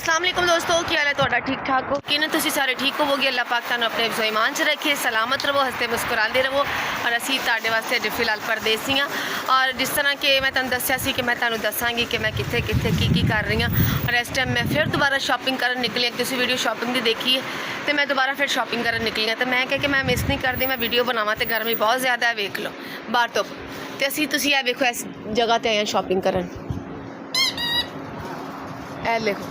अस्सलाम वालेकुम दोस्तों, की हाल है तुहाडा? ठीक ठाक हो कि ना? तुसी सारे ठीक होवोगे। अल्लाह पाक तुहानू अपने ईमान च रखे, सलामत रहो, हंसते मुस्कुराते रहो। और असी तुहाडे वास्ते अज फिलहाल परदेसी हाँ। और जिस तरह कि मैं तुहानू दस्सिया सी कि मैं तुहानू दसांगी कि मैं कित्थे कित्थे की कर रही हाँ। और इस टाइम मैं फिर दोबारा शॉपिंग करन निकली हाँ। तुसी वीडियो शॉपिंग की देखी है तो मैं दोबारा फिर शॉपिंग करन निकली हाँ। तो मैं कह के मैं मिस नहीं करती, मैं वीडियो बनावा। तो गर्मी बहुत ज़्यादा है, वेख लो बाहर तो। असी तुसी ये वेखो, इस जगह ते आए हैं शॉपिंग करन। ए देखो,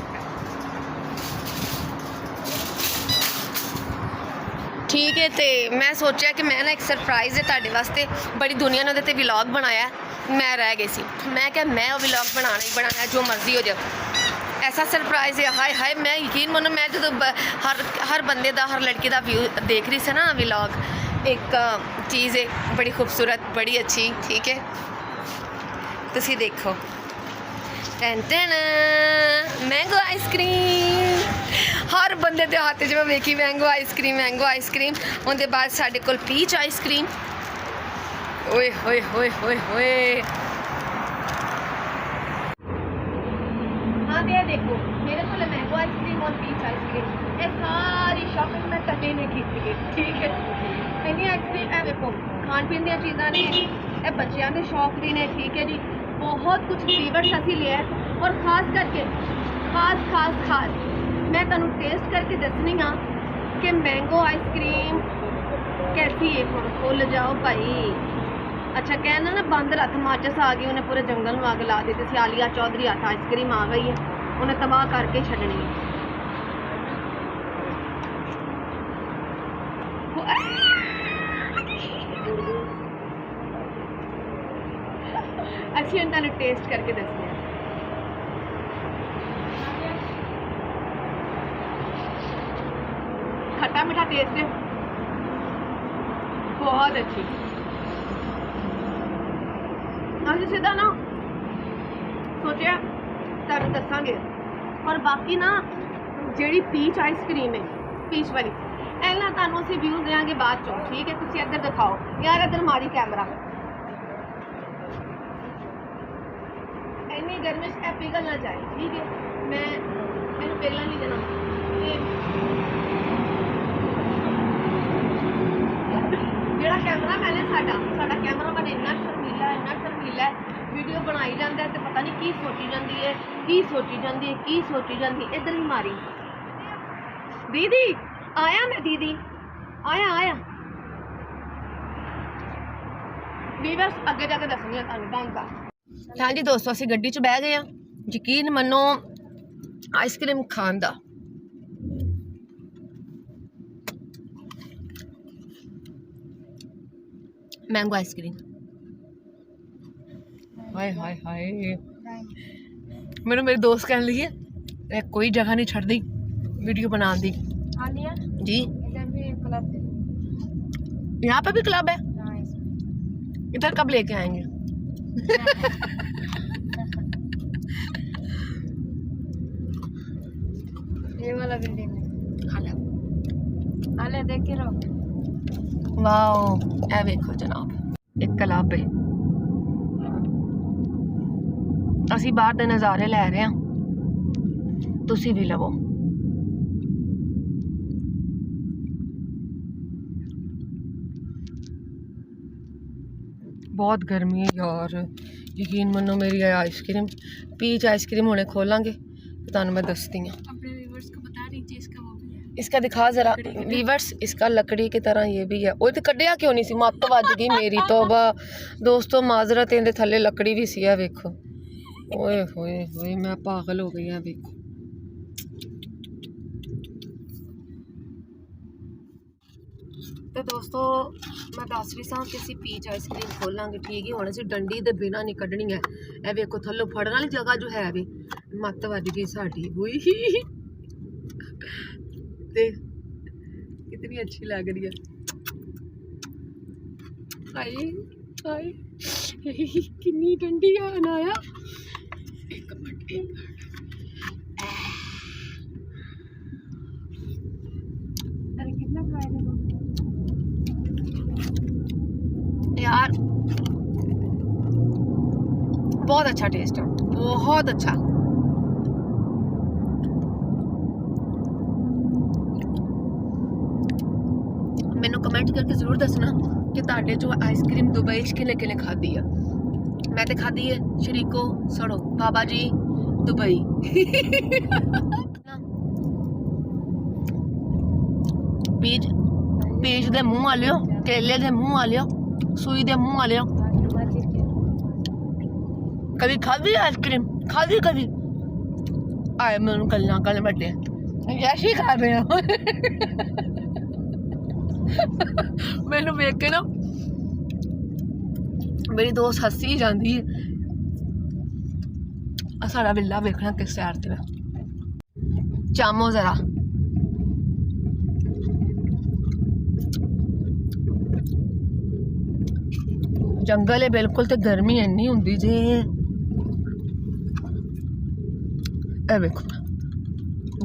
ठीक है। तो मैं सोचा कि मैं ना एक सरप्राइज़ है तुहाडे वास्ते। बड़ी दुनिया ने उहदे ते व्लॉग बनाया, मैं रह गई सी। मैं क्या, मैं वो व्लॉग बनाना ही बनाना, जो मर्जी हो जाए। ऐसा सरप्राइज़ है, हाय हाय। मैं यकीन मानो, मैं जो हर बंदे का, हर लड़की का व्यू देख रही सी ना व्लॉग, एक चीज़ है बड़ी खूबसूरत, बड़ी अच्छी। ठीक है, तुसी देखो। मैंगो आइसक्रीम हर बंदे के हाथ च मैं वेखी, मैंगो आइसक्रीम, मैंगो आइसक्रीम। उनके बाद साढ़े कोल पीच आइसक्रीम। ओए होए होए होए होए। हाँ तो देखो, मेरे को मैंगो आइसक्रीम और पीच आइसक्रीम, ये सारी शॉपिंग मैं कटे ने की। ठीक है, इन्नी आइसक्रीम है देखो, खान पीन दी चीज़ा ने, ये बच्चों के शौक दी ने। ठीक है जी, बहुत कुछ फेवरेट्स असी लिया। और खास करके खास मैं तुहानू टेस्ट करके दसनी हाँ कि मैंगो आइसक्रीम कैसी है। फुल जाओ भाई। अच्छा, कहना ना बंदर हथ माचस आ गई, उन्हें पूरे जंगल में आग ला दी थी। आलिया चौधरी हथ आइसक्रीम आ गई है, उन्हें तबाह करके छड़नी है। अच्छी तुहानू टेस्ट करके दसनी। खट्टा मीठा टेस्ट है, बहुत अच्छी। अभी सीधा ना सोचा तुहानू दसांगे। और बाकी ना जी पीच आइसक्रीम है, पीच वाली, एना तुहानू असीं व्यूज़ देंगे बाद चो। ठीक है, तुसीं इधर दिखाओ यार, इधर मारी कैमरा। इन्नी गर्मी से पिघल ना जाए। ठीक है, मैंने पिघला नहीं देना। जो कैमरा मैन है साडा कैमरा मैन इन्ना शर्मीला है, वीडियो बनाई जाता है तो पता नहीं की सोची जाती है। इधर ही मारी दीदी, आया मैं दीदी, आया वीवर्स अगे जाके दसनी तुहानू। हाँ जी दोस्तों, असीं गड्डी च बह गए हैं। यकीन मनो, आइसक्रीम खान दा मैंगो आइसक्रीम, हाय हाय हाय। मैंने मेरे दोस्त कहने लगी कोई जगह नहीं छड़ दी वीडियो बना दी जी। यहाँ पे भी क्लब है, इधर कब लेके आएंगे? ये वाला बिल्डिंग हाले देख के रहो। वाओ, ए देखो जनाब, एक क्लब है। असी बाहर दे नज़ारे लै रहे हैं, तुसी भी लवो। बहुत गर्मी है यार, यकीन मनो। मेरी आइसक्रीम, पीच आइसक्रीम होने खोलांगे तो तुहानू मैं दसती हूँ। अपने व्यूअर्स को बता दीजिए, इसका वो भी है, इसका दिखा जरा व्यूअर्स। इसका लकड़ी की तरह ये भी है। वो तो कड्डिया क्यों नहीं सी, मत वज गई मेरी तौबा। दोस्तों माजरत, इहदे थल्ले लकड़ी भी सी। वेखो, ओए होए होए, मैं पागल हो गई हाँ। वेखो, तो दोस्तों मैं दस रही सा कि असीं पीच आइसक्रीम खोलांगे। ठीक है, हुण असीं डंडी दे बिना नहीं कड्ढनी है। ए वेखो, थल्लों फड़न वाली जगह जो है वे, मत वज गई साडी। हुई ते कितनी अच्छी लग रही है। हाय हाय, कितनी डंडी है अनाया। एक मिनट यार, बहुत अच्छा टेस्ट है, बहुत अच्छा। कमेंट करके जरूर दसना कि तुहाडे जो आइसक्रीम दुबई च किने किने खाधी है। मैं तो खाधी है शरीको सड़ो बाबा जी दुबई। पीज पीज दे मुंह वालियो, केले दे मुंह वालियो, सुई दे मुंह वालियो, कभी खाधी आइसक्रीम? खाधी कभी? आए मैं गल्ला गल बटे ऐसे खा रहे हैं। मैनू वेख के ना मेरी दोस्त हसी जाती है। सारा बिल्ला वेखना किस सैर ते चामो जरा। जंगल है बिल्कुल, तो गर्मी इन्नी होंदी जे। ए वेखो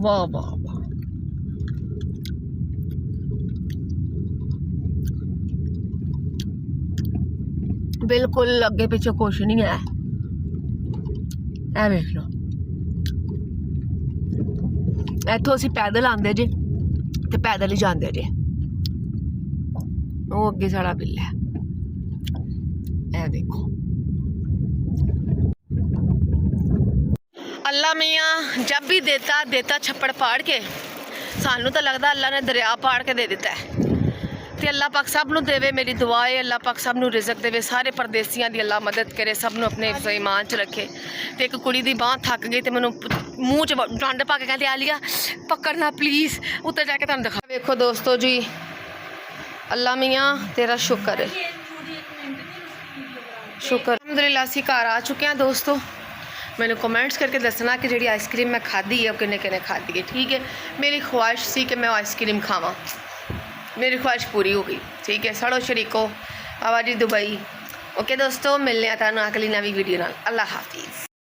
वाह वाह वाह, बिल्कुल अगे पीछे कुछ नहीं है। ए वेख लो, इथों असीं पैदल आंदे जे ते पैदल ही जांदे जे। वो अगे साड़ा बिल्ला है, ए देखो। अल्लाह मियाँ जब भी देता देता छप्पड़ पाड़ के। सानू तो लगता अल्लाह ने दरिया पाड़ के दे दिता है। तो अल्लाह पाक सब नू देवे, मेरी दुआ है अल्लाह पाक सब नू रिज़क देवे। सारे परदेसियां दी अल्लाह मदद करे, सब नू अपने हिफ्ज़ ईमान च रखे। तो एक कुड़ी दी बांह थक गई तो मैनू मूँह च डंड पा के कहती आलिया पकड़ना प्लीज़, उत्ते जाके तुहानू दिखा। देखो दोस्तों जी, अल्लाह मियाँ तेरा शुक्र है, शुक्र। अलहमदुलिल्लाह असीं घर आ चुके हैं दोस्तों। मैंने कमेंट्स करके दसना कि जी आइसक्रीम मैं खाधी है किन्ने किन्ने खाधी है। ठीक है, मेरी ख्वाहिश सी कि मैं आइसक्रीम खावा, मेरी ख्वाहिश पूरी हो गई। ठीक है, सड़ो शरीको बाबा जी दुबई। ओके दोस्तों, मिलने तुहानू अगली नवी वीडियो नाल। अल्लाह हाफिज़।